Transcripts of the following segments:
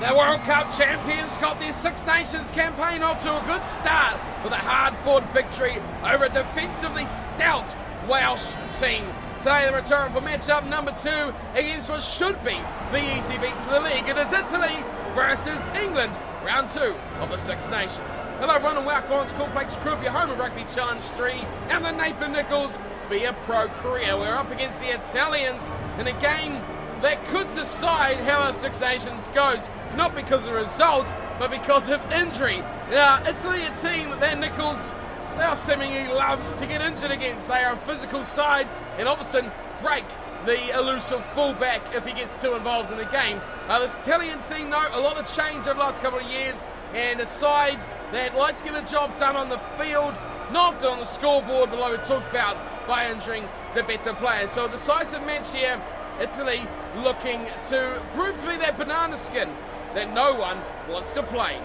The World Cup champions got their Six Nations campaign off to a good start with a hard-fought victory over a defensively stout Welsh team. Today the return for match-up number 2 against what should be the easy beat to the league. It is Italy versus England, round 2 of the Six Nations. Hello everyone and welcome on to Cornflakes Crew, your home of Rugby Challenge 3 and the Nathan Nicholls Be a Pro career. We're up against the Italians in a game that could decide how our Six Nations goes, not because of the result, but because of injury. Now, Italy, a team that Nicholls now seemingly loves to get injured against. They are a physical side and often break the elusive fullback if he gets too involved in the game. This Italian team, though, a lot of change over the last couple of years, and a side that likes to get the job done on the field, not often on the scoreboard, but like we talked about, by injuring the better players. So a decisive match here. Italy looking to prove to be that banana skin that no one wants to play.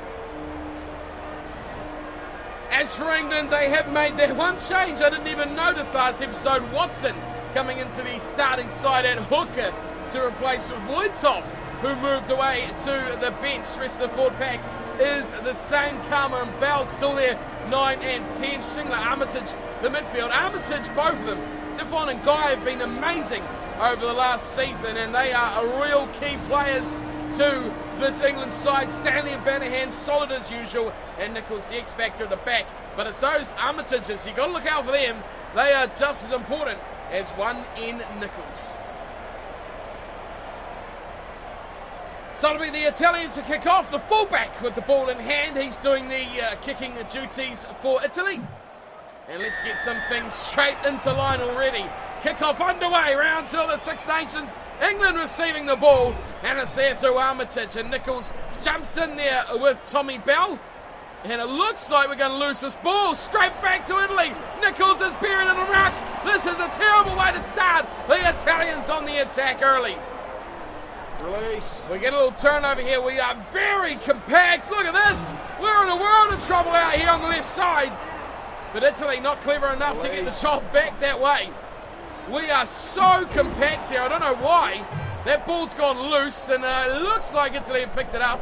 As for England, they have made their one change I didn't even notice last episode. Watson coming into the starting side at hooker to replace Voitov, who moved away to the bench. The rest of the forward pack is the same. Karma and Bell still there, 9 and 10. Shingler, Armitage, the midfield. Armitage, both of them. Stefan and Guy have been amazing over the last season, and they are real key players to this England side. Stanley and Banahan solid as usual, and Nicholls the X-factor at the back. But it's those Armitages, you've got to look out for them. They are just as important as one in Nicholls. So it'll be the Italians to kick off. The fullback with the ball in hand. He's doing the kicking duties for Italy. And let's get some things straight into line already. Kickoff underway, round 2 of the Six Nations. England receiving the ball, and it's there through Armitage, and Nicholls jumps in there with Tommy Bell. And it looks like we're going to lose this ball. Straight back to Italy. Nicholls is buried in a ruck. This is a terrible way to start. The Italians on the attack early. Release. We get a little turnover here. We are very compact. Look at this. We're in a world of trouble out here on the left side. But Italy not clever enough to get the job back that way. We are so compact here. I don't know why. That ball's gone loose, and it looks like Italy have picked it up.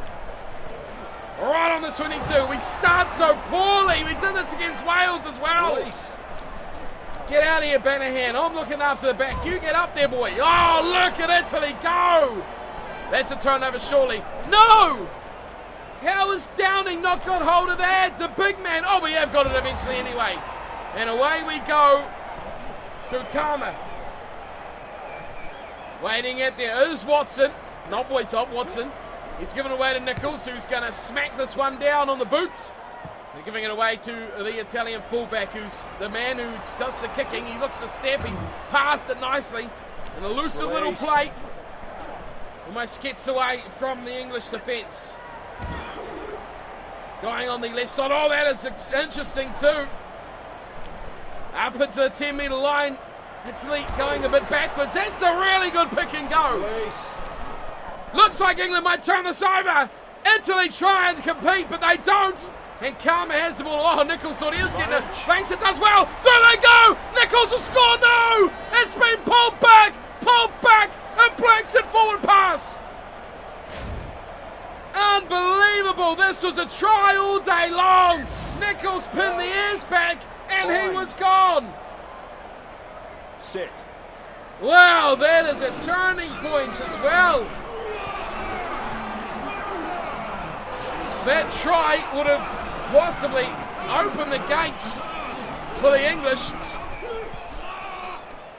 Right on the 22. We start so poorly. We did this against Wales as well. Release. Get out of here, Banahan. I'm looking after the back. You get up there, boy. Oh, look at Italy go. That's a turnover, surely. No! How has Downing not got hold of that? The big man. Oh, we have got it eventually anyway. And away we go through Karma. Waiting at there is Watson. Not Voitov, Watson. He's given it away to Nicholls, who's going to smack this one down on the boots. They're giving it away to the Italian fullback, who's the man who does the kicking. He looks to step. He's passed it nicely. An elusive little play. Almost gets away from the English defence. Going on the left side. Oh, that is interesting too. Up into the 10-metre line. Italy going a bit backwards. That's a really good pick and go. Release. Looks like England might turn this over. Italy try and compete, but they don't. And Karma has the ball. Oh, Nicholls thought he was getting it. Banks it does well. Through they go. Nicholls will score. No! It's been pulled back, and blanks it forward pass. Unbelievable. This was a try all day long. Nicholls pinned the ears back, and he was gone. Sit. Wow, that is a turning point as well. That try would have possibly opened the gates for the English.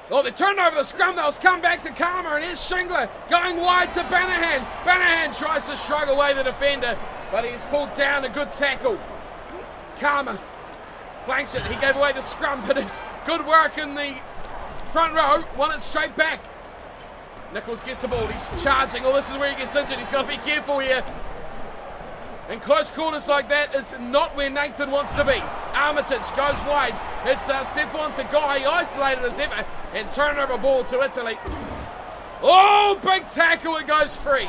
Oh, they turned over the scrum. They'll come back to Karma, and here's Shingler going wide to Banahan. Banahan tries to shrug away the defender, but he's pulled down. A good tackle. Karma blanks it. He gave away the scrum, but it's good work in the front row. Won it straight back. Nicholls gets the ball. He's charging. Oh, this is where he gets injured. He's got to be careful here. In close quarters like that, it's not where Nathan wants to be. Armitage goes wide. It's Stefan to Guy, isolated as ever, and turnover ball to Italy. Oh, big tackle, it goes free.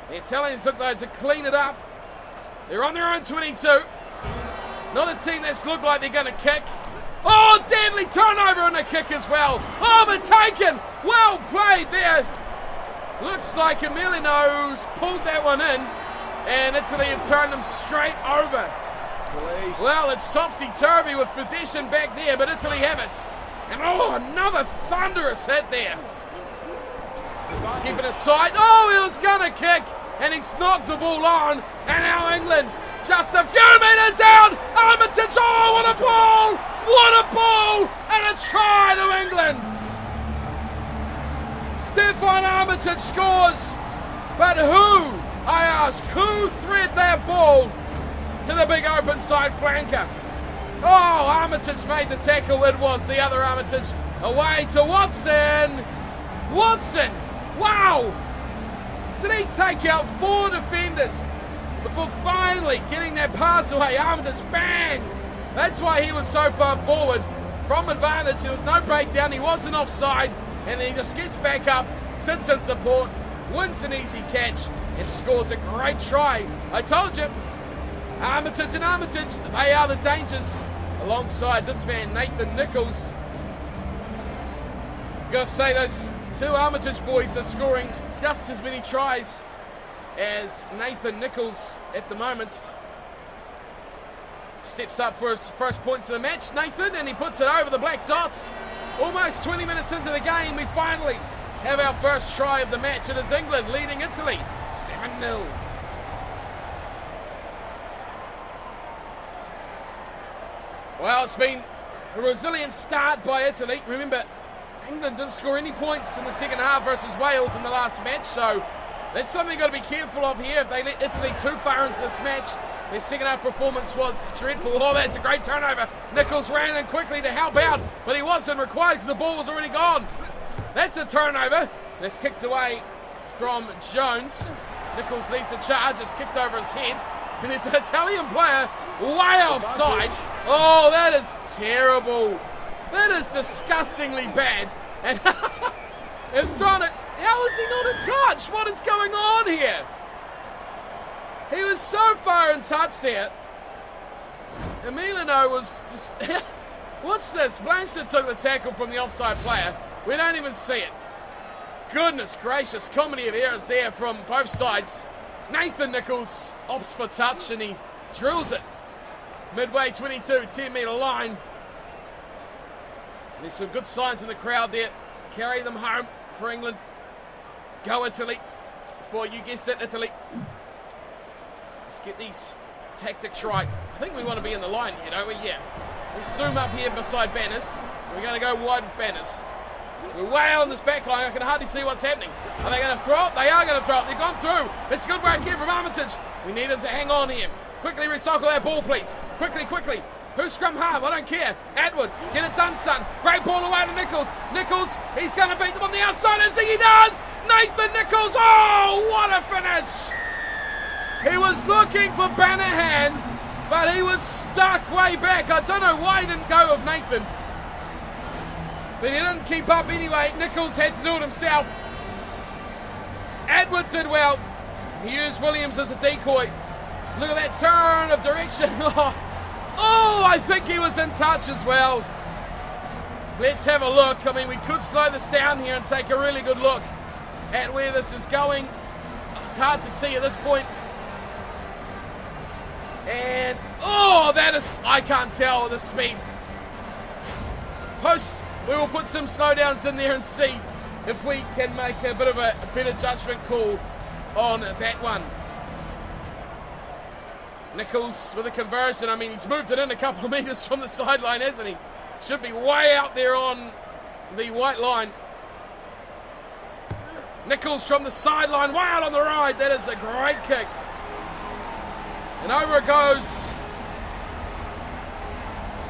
The Italians look though to clean it up. They're on their own 22. Not a team that's looked like they're going to kick. Oh, deadly turnover on the kick as well. Oh, but taken. Well played there. Looks like Emiliano's pulled that one in, and Italy have turned them straight over. Release. Well, it's topsy-turvy with possession back there, but Italy have it. And another thunderous hit there. Keeping it tight. He was going to kick, and he's knocked the ball on. And now England, just a few metres out. Armitage, what a ball! What a ball! And a try to England. Stefan Armitage scores. But who, I ask, who thread that ball to the big open side flanker? Armitage made the tackle. It was the other Armitage. Away to Watson. Watson, wow! Did he take out 4 defenders before finally getting that pass away? Armitage, bang! That's why he was so far forward. From advantage, there was no breakdown. He wasn't offside. And then he just gets back up, sits in support, wins an easy catch, and scores a great try. I told you. Armitage and Armitage, they are the dangers. Alongside this man, Nathan Nicholls. Gotta say, those 2 Armitage boys are scoring just as many tries as Nathan Nicholls at the moment. Steps up for his first points of the match, Nathan, and he puts it over the black dots. Almost 20 minutes into the game, we finally have our first try of the match. It is England leading Italy 7-0. Well, it's been a resilient start by Italy. Remember, England didn't score any points in the second half versus Wales in the last match, so that's something you've got to be careful of here. If they let Italy too far into this match, their second half performance was dreadful. That's a great turnover. Nicholls ran in quickly to help out, but he wasn't required because the ball was already gone. That's a turnover. That's kicked away from Jones. Nicholls leads the charge. It's kicked over his head. And there's an Italian player way offside. That is terrible. That is disgustingly bad. And it's trying to... How is he not in touch? What is going on here? He was so far in touch there. Emiliano was just... What's this? Blanchard took the tackle from the offside player. We don't even see it. Goodness gracious. Comedy of errors there from both sides. Nathan Nicholls opts for touch and he drills it. Midway 22, 10-metre line. There's some good signs in the crowd there. Carry them home for England. Go Italy. For, you guessed it, Italy. Let's get these tactics right. I think we want to be in the line here, don't we? Yeah. Let's zoom up here beside Banners. We're going to go wide with Banners. We're way on this back line. I can hardly see what's happening. Are they going to throw it? They are going to throw it. They've gone through. It's good work here from Armitage. We need him to hang on here. Quickly recycle that ball, please. Quickly, quickly. Who's scrum half? I don't care. Atwood, get it done, son. Great ball away to Nicholls. Nicholls, he's going to beat them on the outside. And see, he does. Nathan Nicholls. What a finish. He was looking for Banahan, but he was stuck way back. I don't know why he didn't go with Nathan. But he didn't keep up anyway. Nicholls had to do it himself. Atwood did well. He used Williams as a decoy. Look at that turn of direction. I think he was in touch as well. Let's have a look. I mean, we could slow this down here and take a really good look at where this is going. It's hard to see at this point. And, that is, I can't tell the speed. Post, we will put some slowdowns in there and see if we can make a bit of a better judgment call on that one. Nicholls with a conversion. I mean, he's moved it in a couple of metres from the sideline, hasn't he? Should be way out there on the white line. Nicholls from the sideline, way out on the right. That is a great kick. And over it goes.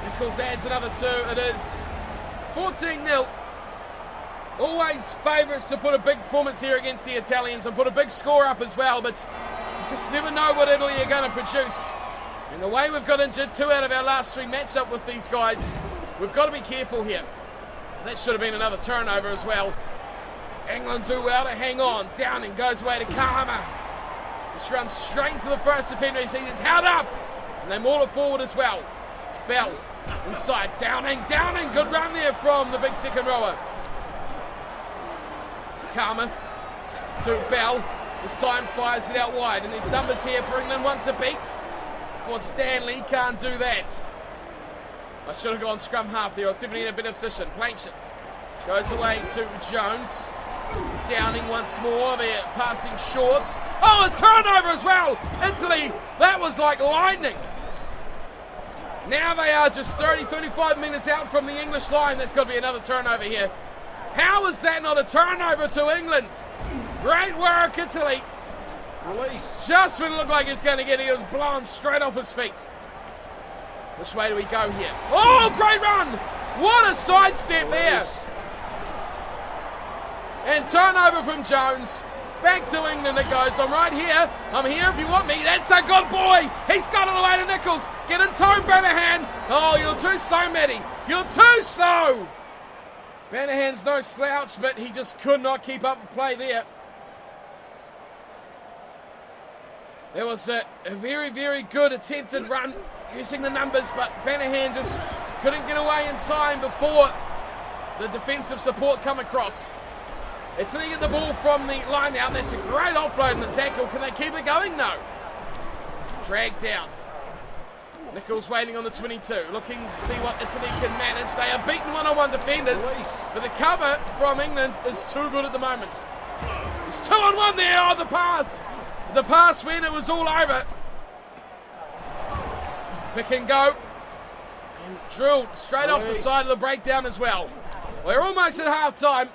Nicholls adds another 2. It is 14-0. Always favourites to put a big performance here against the Italians and put a big score up as well, but you just never know what Italy are going to produce. And the way we've got injured 2 out of our last 3 matchup with these guys, we've got to be careful here. That should have been another turnover as well. England do well to hang on. Downing goes away to Karma. Just runs straight into the first defender. He sees it's held up. And they maul it forward as well. Bell inside. Downing. Good run there from the big second rower. Karma to Bell. This time fires it out wide. And there's numbers here for England, one to beat. For Stanley, can't do that. I should have gone scrum half there. I was definitely in a bit of position. Blanchard goes away to Jones. Downing once more. They're passing shorts. Oh, a turnover as well. Italy, that was like lightning. Now they are just 35 minutes out from the English line. There's got to be another turnover here. How is that not a turnover to England? Great work, Italy. Release. Just when it looked like he was going to get it, he was blown straight off his feet. Which way do we go here? Oh, great run! What a sidestep there. And turnover from Jones. Back to England it goes. I'm right here. I'm here if you want me. That's a good boy. He's got it away to Nicholls. Get in toe, Banahan. Oh, you're too slow, Matty. You're too slow. Banahan's no slouch, but he just could not keep up with play there. There was a very, very good attempted run using the numbers, but Banahan just couldn't get away in time before the defensive support come across. It's to get the ball from the line out. That's a great offload in the tackle. Can they keep it going? No. Dragged down. Nicholls waiting on the 22, looking to see what Italy can manage. They are beaten one-on-one defenders, but the cover from England is too good at the moment. It's 2-on-1 there. Oh, the pass. The pass when it was all over. Pick and go. And drilled straight off the side of the breakdown as well. We're almost at half-time.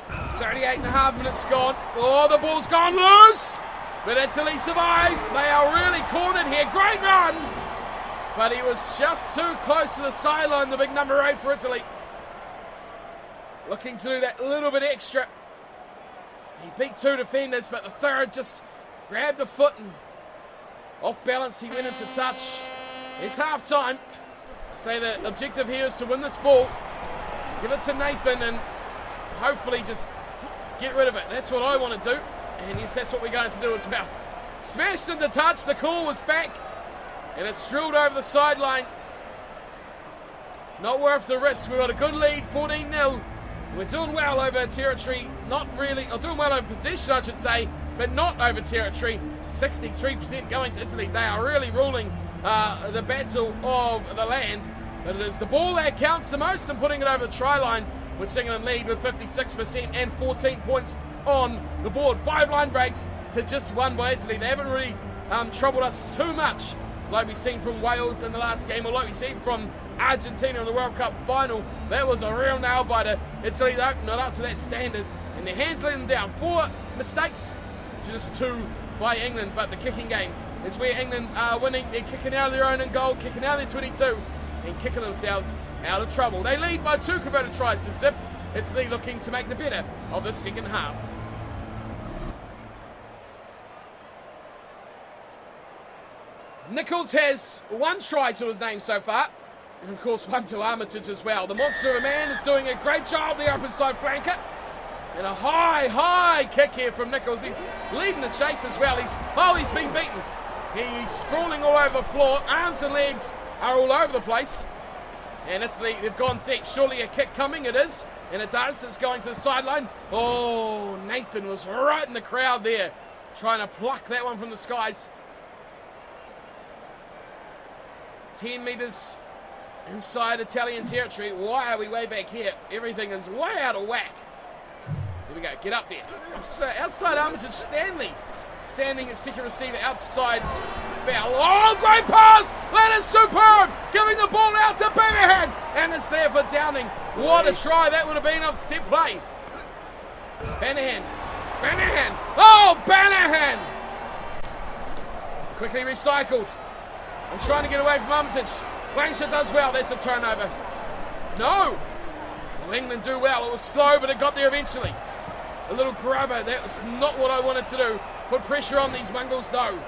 38.5 minutes gone. Oh, the ball's gone loose. But Italy survived. They are really cornered here. Great run. But he was just too close to the sideline, the big number 8 for Italy. Looking to do that little bit extra. He beat 2 defenders, but the third just grabbed a foot and off balance he went into touch. It's half time. I say the objective here is to win this ball. Give it to Nathan and hopefully just get rid of it. That's what I want to do. And yes, that's what we're going to do as well. Smashed into touch. The call was back. And it's drilled over the sideline. Not worth the risk. We've got a good lead, 14-0. We're doing well over territory. Not really, or doing well over possession, I should say, but not over territory. 63% going to Italy. They are really ruling the battle of the land. But it is the ball that counts the most and putting it over the try line, which England lead with 56% and 14 points on the board. 5 line breaks to just 1 by Italy. They haven't really troubled us too much, like we've seen from Wales in the last game, or like we've seen from Argentina in the World Cup final. That was a real nail-biter. Italy, though, not up to that standard. And their hands letting them down. 4 mistakes, just 2 by England. But the kicking game is where England are winning. They're kicking out of their own in goal, kicking out of their 22, and kicking themselves out of trouble. They lead by 2 converted tries to zip. Italy looking to make the better of the second half. Nicholls has 1 try to his name so far. And of course 1 to Armitage as well. The monster of a man is doing a great job, the up inside flanker. And a high kick here from Nicholls. He's leading the chase as well. He's been beaten. He's sprawling all over the floor. Arms and legs are all over the place. And Italy, they've gone deep. Surely a kick coming, it is. And it does. It's going to the sideline. Oh, Nathan was right in the crowd there, trying to pluck that one from the skies. 10 metres inside Italian territory. Why are we way back here? Everything is way out of whack. Here we go. Get up there. Outside Armitage, Stanley. Standing at second receiver outside Bell. Oh, great pass! That is superb! Giving the ball out to Banahan. And it's there for Downing. What a try that would have been off set play. Banahan. Oh, Banahan! Quickly recycled. I'm trying to get away from Armitage. Blanchard does well. That's a turnover. No! Well, England do well. It was slow, but it got there eventually. A little grubber. That was not what I wanted to do. Put pressure on these Mongols. No.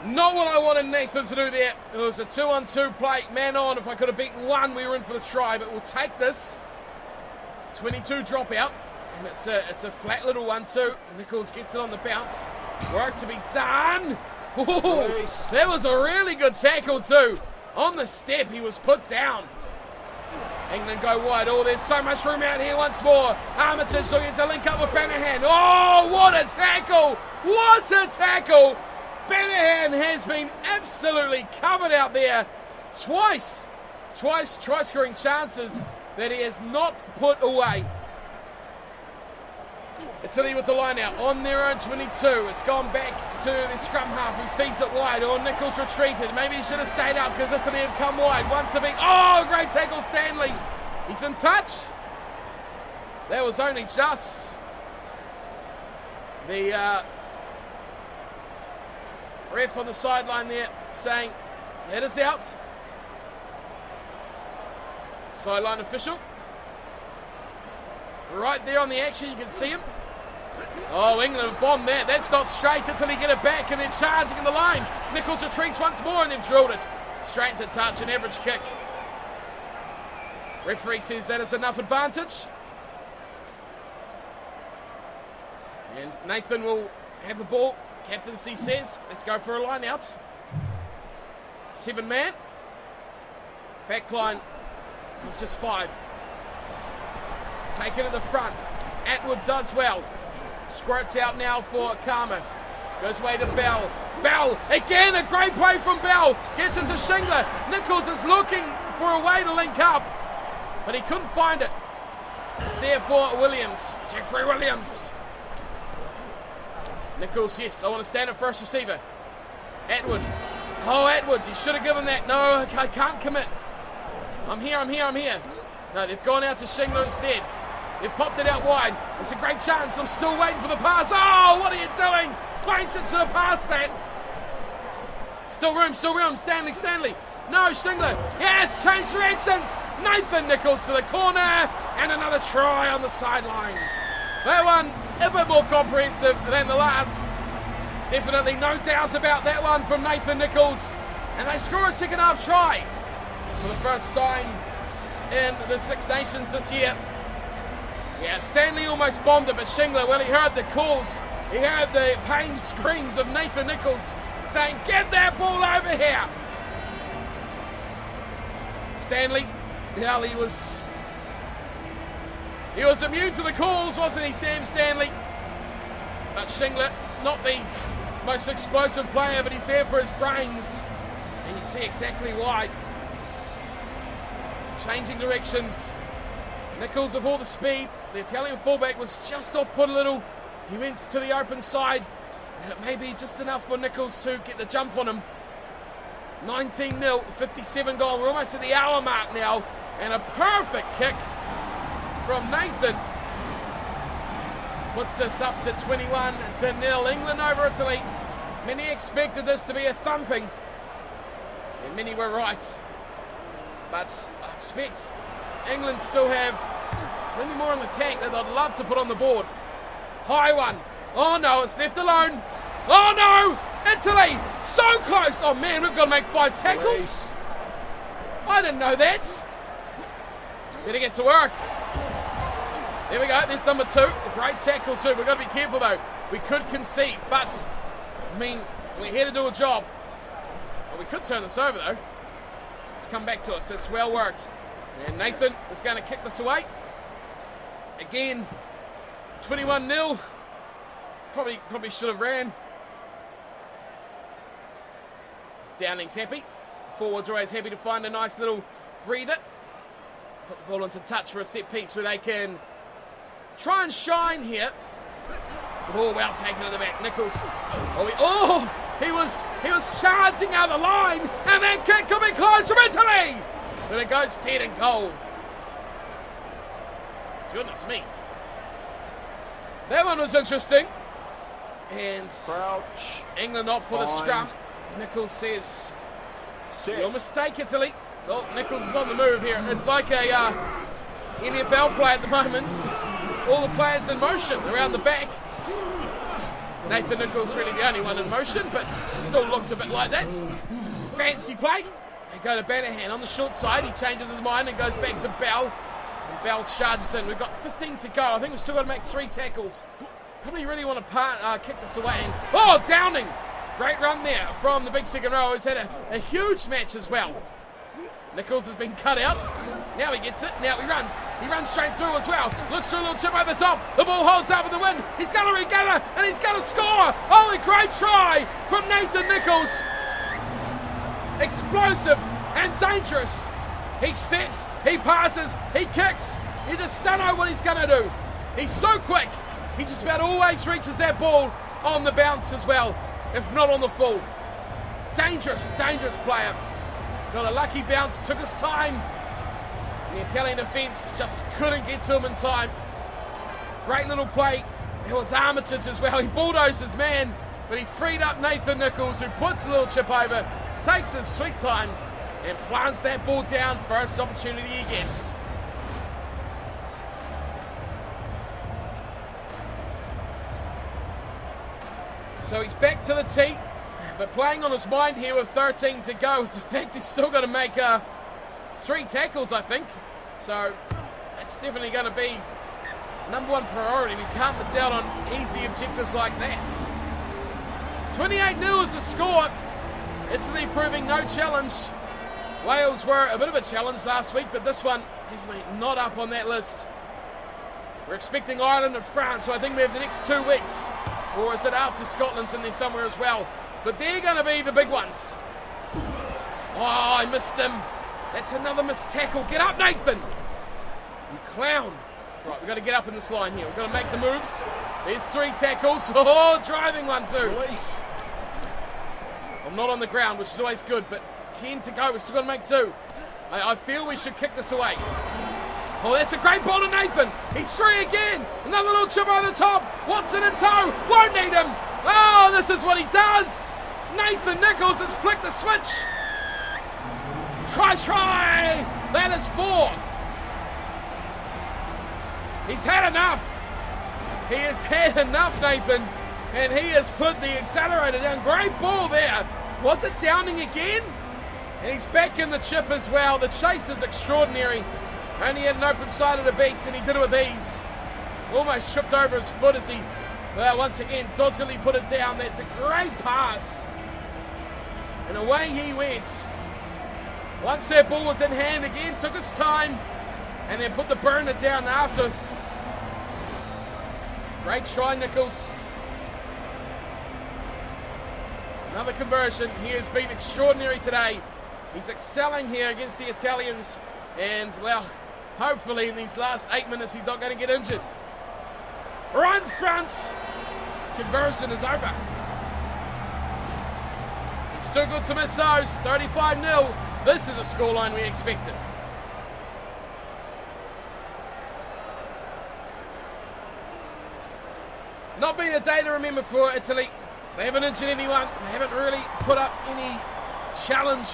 Not what I wanted Nathan to do there. It was a 2-on-2 play. Man on. If I could have beaten 1, we were in for the try. But we'll take this. 22 dropout. And it's a flat little 1-2. Nicholls gets it on the bounce. Work to be done. Ooh, that was a really good tackle too. On the step, he was put down. England go wide. Oh, there's so much room out here once more. Armitage looking to link up with Banahan. Oh, what a tackle! What a tackle! Banahan has been absolutely covered out there. Twice try-scoring chances that he has not put away. Italy with the line out on their own 22. It's gone back to the scrum half who feeds it wide. Oh, Nicholls retreated. Maybe he should have stayed up because Italy have come wide. One to beat. Oh, great tackle, Stanley. He's in touch. That was only just. The ref on the sideline there saying that is out. Sideline official. Right there on the action, you can see him. Oh, England have bombed that. That's not straight until they get it back and they're charging in the line. Nicholls retreats once more and they've drilled it. Straight to touch, an average kick. Referee says that is enough advantage. And Nathan will have the ball. Captaincy says, let's go for a line out. 7 man. Back line of just 5. Taken to the front. Atwood does well. Squirts out now for Karma. Goes away to Bell. Bell, again, a great play from Bell. Gets into Shingler. Nicholls is looking for a way to link up, but he couldn't find it. It's there for Williams. Jeffrey Williams. Nicholls, yes, I want to stand at first receiver. Atwood. Oh, Atwood, you should have given that. No, I can't commit. I'm here. No, they've gone out to Shingler instead. They've popped it out wide. It's a great chance. I'm still waiting for the pass. Oh, what are you doing? Bainson should have passed that. Still room. Stanley. No, Shingler. Yes, change directions. Nathan Nicholls to the corner. And another try on the sideline. That one, a bit more comprehensive than the last. Definitely no doubt about that one from Nathan Nicholls. And they score a second half try for the first time in the Six Nations this year. Yeah, Stanley almost bombed it, but Shingler, well, he heard the calls. He heard the pain screams of Nathan Nicholls saying, get that ball over here. Stanley, well, he was immune to the calls, wasn't he, Sam Stanley? But Shingler, not the most explosive player, but he's there for his brains. And you see exactly why. Changing directions. Nicholls with all the speed. The Italian fullback was just off put a little. He went to the open side. And it may be just enough for Nicholls to get the jump on him. 19-0, 57 goal. We're almost at the hour mark now. And a perfect kick from Nathan puts us up to 21-0. England over Italy. Many expected this to be a thumping. And many were right. But I expect England still have plenty more in the tank that I'd love to put on the board. High one. Oh no, it's left alone. Oh no! Italy! So close! Oh man, we've got to make 5 tackles. I didn't know that. Better get to work. There we go, there's number 2. A great tackle too. We've got to be careful though. We could concede, but I mean, we're here to do a job. Well, we could turn this over though. It's come back to us. It's well worked. And Nathan is going to kick this away. Again, 21-0. Probably should have ran. Downing's happy. Forwards always happy to find a nice little breather. Put the ball into touch for a set piece where they can try and shine here. Oh, well taken to the back. Nicholls. He was charging out the line, and that kick could be close from Italy. But it goes dead and goal. Goodness me. That one was interesting. And Crouch. England opt for the scrum. Nicholls says, your mistake, Italy. Oh, Nicholls is on the move here. It's like a NFL play at the moment. It's just all the players in motion around the back. Nathan Nicholls really the only one in motion, but still looked a bit like that. Fancy play. They go to Banahan on the short side. He changes his mind and goes back to Bell. And Bell charges in. We've got 15 to go. I think we've still got to make 3 tackles. Probably really want to kick this away. And, oh, Downing! Great run there from the big second row. He's had a huge match as well. Nicholls has been cut out. Now he gets it. Now he runs. He runs straight through as well. Looks for a little chip over the top. The ball holds up in the wind. He's going to regather and he's going to score. Oh, a great try from Nathan Nicholls. Explosive and dangerous. He steps, he passes, he kicks. You just don't know what he's going to do. He's so quick. He just about always reaches that ball on the bounce as well, if not on the full. Dangerous, dangerous player. Got a lucky bounce, took his time. The Italian defence just couldn't get to him in time. Great little play. It was Armitage as well. He bulldozed his man, but he freed up Nathan Nicholls, who puts the little chip over, takes his sweet time, and plants that ball down. First opportunity he gets. So he's back to the tee, but playing on his mind here with 13 to go is the fact he's still got to make 3 tackles, I think. So that's definitely going to be #1 priority. We can't miss out on easy objectives like that. 28-0 is the score. Italy proving no challenge. Wales were a bit of a challenge last week, but this one definitely not up on that list. We're expecting Ireland and France, so I think we have the next 2 weeks. Or is it after Scotland's in there somewhere as well? But they're going to be the big ones. Oh, I missed him. That's another missed tackle. Get up, Nathan! You clown. Right, we've got to get up in this line here. We've got to make the moves. There's 3 tackles. Oh, driving one too. I'm not on the ground, which is always good, but 10 to go. We've still got to make 2. I feel we should kick this away. Oh, that's a great ball to Nathan. He's 3 again. Another little chip over the top. Watson in tow. Won't need him. Oh, this is what he does. Nathan Nicholls has flicked the switch. Try. That is 4. He's had enough. He has had enough, Nathan. And he has put the accelerator down. Great ball there. Was it Downing again? And he's back in the chip as well. The chase is extraordinary. Only had an open side of the beats and he did it with ease. Almost tripped over his foot as he, well, once again, dodgily put it down. That's a great pass. And away he went. Once that ball was in hand again, took his time, and then put the burner down after. Great try, Nicholls. Another conversion. He has been extraordinary today. He's excelling here against the Italians. And, well, hopefully in these last 8 minutes he's not going to get injured. Right in front. Conversion is over. It's too good to miss those. 35-0. This is a scoreline we expected. Not been a day to remember for Italy. They haven't injured anyone. They haven't really put up any challenge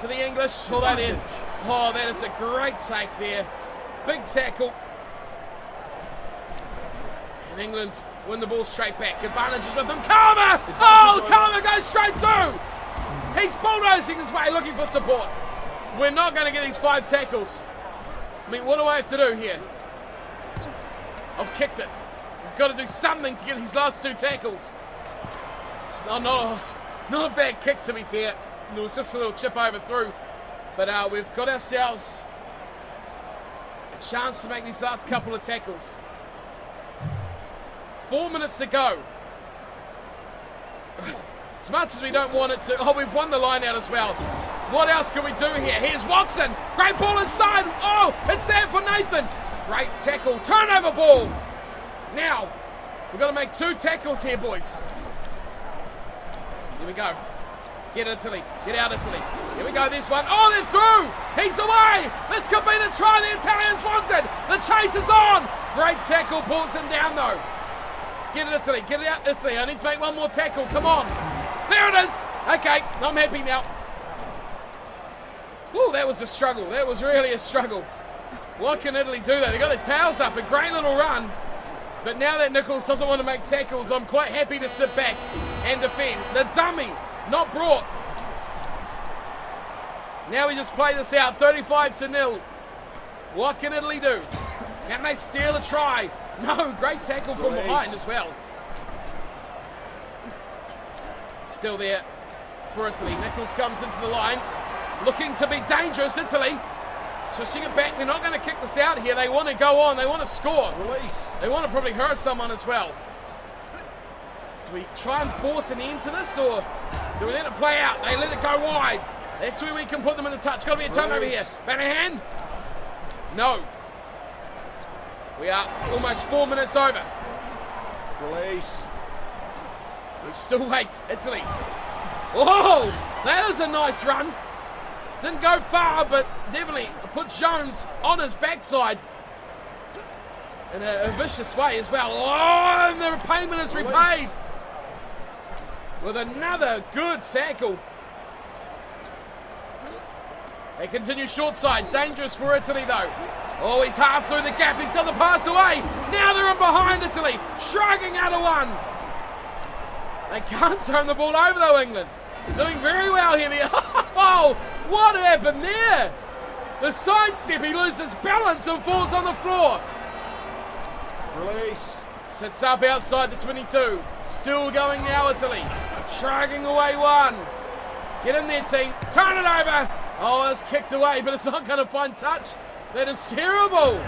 to the English. Although they're... Oh, that is a great take there. Big tackle. And England win the ball straight back. Advantages with them. Karma! Oh, Karma goes straight through. He's bulldozing his way, looking for support. We're not going to get these 5 tackles. I mean, what do I have to do here? I've kicked it. We've got to do something to get these last 2 tackles. It's not a bad kick, to be fair. There was just a little chip over through. But we've got ourselves a chance to make these last couple of tackles. 4 minutes to go. As much as we don't want it to... Oh, we've won the line out as well. What else can we do here? Here's Watson. Great ball inside. Oh, it's there for Nathan. Great tackle. Turnover ball. Now, we've got to make 2 tackles here, boys. Here we go. Get Italy. Get out, Italy. Here we go. There's one. Oh, they're through. He's away. This could be the try the Italians wanted. The chase is on. Great tackle. Pulls him down, though. Get it, Italy. Get it out, Italy. I need to make 1 more tackle. Come on. There it is. Okay, I'm happy now. Ooh, that was a struggle. That was really a struggle. What can Italy do, though? They got their tails up. A great little run. But now that Nicholls doesn't want to make tackles, I'm quite happy to sit back and defend. The dummy. Not brought. Now we just play this out. 35-0. What can Italy do? Can they steal a try? No, great tackle from behind as well. Still there for Italy. Nicholls comes into the line. Looking to be dangerous, Italy. Switching it back. They're not going to kick this out here. They want to go on. They want to score. Release. They want to probably hurt someone as well. Do we try and force an end to this, or do we let it play out? They let it go wide. That's where we can put them in the touch. Got to be a turnover here. Banahan? No. We are almost 4 minutes over. Release. We still wait. Italy. Oh, that is a nice run. Didn't go far, but definitely put Jones on his backside in a vicious way as well. Oh, and the payment is repaid with another good tackle. They continue short side. Dangerous for Italy, though. Oh, he's half through the gap. He's got the pass away. Now they're in behind Italy. Shrugging out of one. They can't turn the ball over, though, England. Doing very well here. Oh, what happened there? The sidestep, he loses balance and falls on the floor. Release. Sits up outside the 22. Still going now, Italy. Shrugging away one. Get in there, team. Turn it over. Oh, it's kicked away, but it's not going to find touch. That is terrible.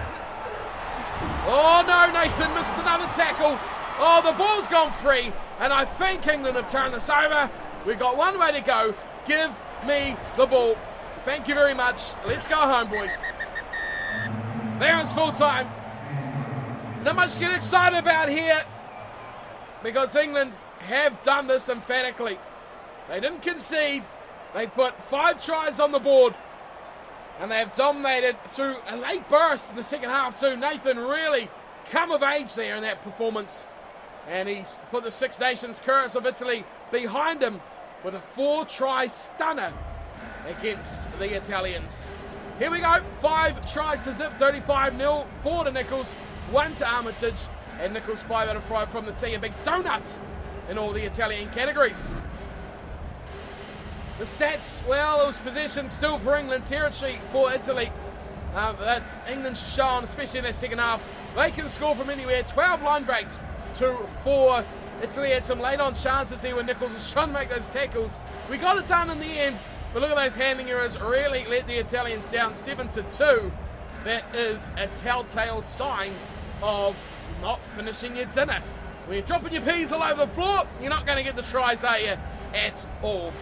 Oh, no, Nathan missed another tackle. Oh, the ball's gone free, and I think England have turned this over. We've got one way to go. Give me the ball. Thank you very much. Let's go home, boys. There is full time. Not much to get excited about here, because England have done this emphatically. They didn't concede. They put 5 tries on the board, and they have dominated through a late burst in the second half too. Nathan really come of age there in that performance, and he's put the Six Nations curse of Italy behind him with a 4-try stunner against the Italians. Here we go. 5 tries to zip, 35-0. 4 to Nicholls, 1 to Armitage, and Nicholls 5 out of 5 from the tee. A big donut in all the Italian categories. The stats, well, it was possession still for England, territory for Italy. That England's shown, especially in that second half, they can score from anywhere. 12 line breaks to 4. Italy had some late on chances here when Nicholls was trying to make those tackles. We got it done in the end, but look at those handling errors. Really let the Italians down 7-2. That is a telltale sign of not finishing your dinner. When you're dropping your peas all over the floor, you're not going to get the tries, are you? At all.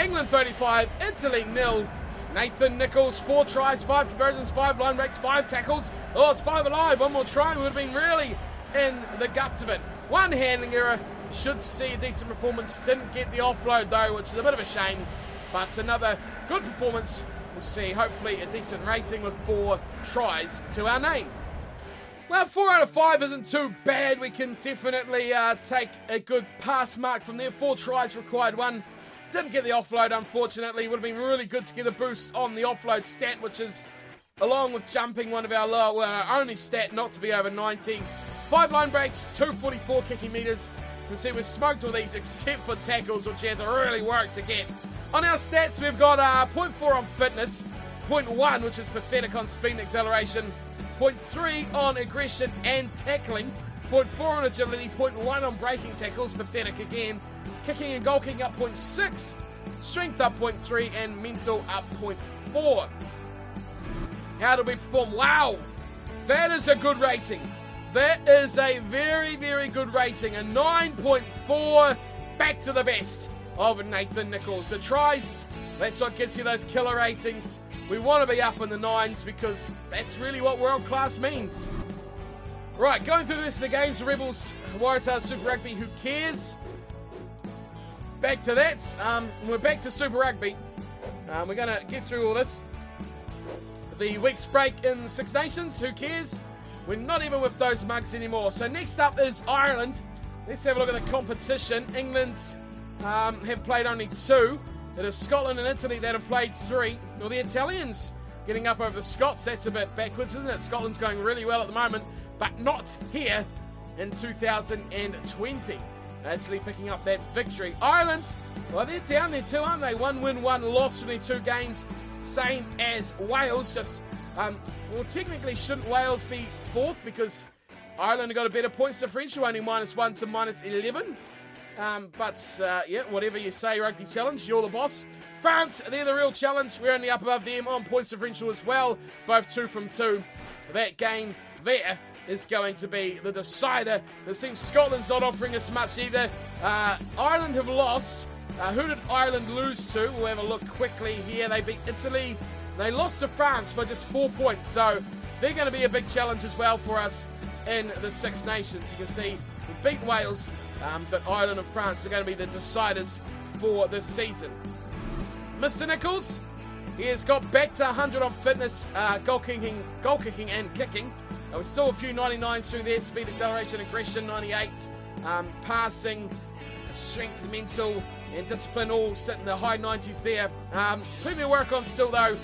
England 35, Italy 0. Nathan Nicholls, 4 tries, 5 conversions, 5 line breaks, 5 tackles. Oh, it's 5 alive. One more try would have been really in the guts of it. 1 handling error. Should see a decent performance. Didn't get the offload though, which is a bit of a shame. But another good performance. We'll see hopefully a decent rating with 4 tries to our name. Well, 4 out of 5 isn't too bad. We can definitely take a good pass mark from there. 4 tries required, 1. Didn't get the offload, unfortunately. Would have been really good to get a boost on the offload stat, which is, along with jumping, one of our lower, well, our only stat not to be over 90. 5 line breaks, 244 kicking meters. You can see we've smoked all these except for tackles, which you had to really work to get. On our stats, we've got 0.4 on fitness, 0.1, which is pathetic on speed and acceleration, 0.3 on aggression and tackling, 0.4 on agility, 0.1 on breaking tackles, pathetic again. Kicking and goal kicking up 0.6, strength up 0.3, and mental up 0.4. How did we perform? Wow, that is a good rating. That is a very, very good rating. A 9.4, back to the best of Nathan Nicholls. The tries, that's what gets you those killer ratings. We want to be up in the 9s because that's really what world class means. Right, going through the rest of the games, the Rebels, Waratahs, Super Rugby, who cares? Back to that. We're back to Super Rugby. We're going to get through all this. The week's break in Six Nations, who cares? We're not even with those mugs anymore. So next up is Ireland. Let's have a look at the competition. England have played only 2. It is Scotland and Italy that have played 3. Well, the Italians getting up over the Scots. That's a bit backwards, isn't it? Scotland's going really well at the moment, but not here in 2020. Italy picking up that victory. Ireland, well, they're down there too, aren't they? 1 win, 1 loss from their 2 games. Same as Wales. Just, well, technically, shouldn't Wales be 4th because Ireland have got a better points differential, only -1 to -11? Yeah, whatever you say, Rugby Challenge, you're the boss. France, they're the real challenge. We're only up above them on points differential as well, both 2 from 2. That game there is going to be the decider. It seems Scotland's not offering us much either. Ireland have lost. Who did Ireland lose to? We'll have a look quickly here. They beat Italy. They lost to France by just 4 points, so they're going to be a big challenge as well for us in the Six Nations. You can see we've beaten Wales, but Ireland and France are going to be the deciders for this season. Mr. Nicholls, he has got back to 100 on fitness, goal kicking and kicking. There was still a few 99s through there. Speed, acceleration, aggression, 98. Passing, strength, mental, and discipline all sit in the high 90s there. Plenty to work on still though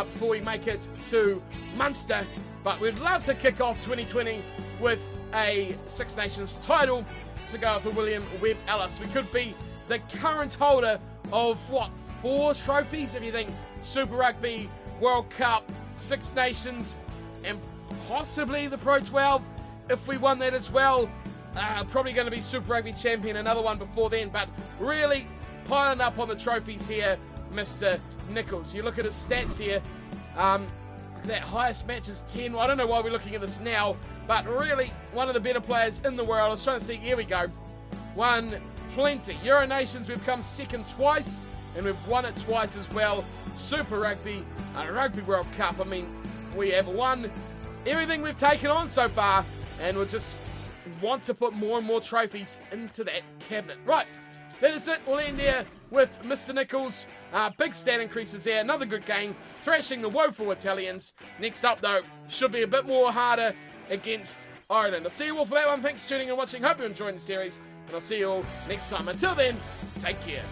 before we make it to Munster. But we'd love to kick off 2020 with a Six Nations title to go for William Webb Ellis. We could be the current holder of 4 trophies if you think Super Rugby, World Cup, Six Nations, and possibly the Pro 12 if we won that as well. Probably going to be Super Rugby champion, another one before then, but really piling up on the trophies here, Mr. Nicholls. You look at his stats here, that highest match is 10. I don't know why we're looking at this now, but really one of the better players in the world. I was trying to see, here we go. Won plenty. Euro Nations, we've come second twice, and we've won it twice as well. Super Rugby, Rugby World Cup. I mean, we have won everything we've taken on so far, and we'll just want to put more and more trophies into that cabinet. Right, that is it. We'll end there with Mr. Nicholls. Big stat increases there. Another good game, thrashing the woeful Italians. Next up, though, should be a bit more harder against Ireland. I'll see you all for that one. Thanks for tuning in and watching. Hope you're enjoying the series, and I'll see you all next time. Until then, take care.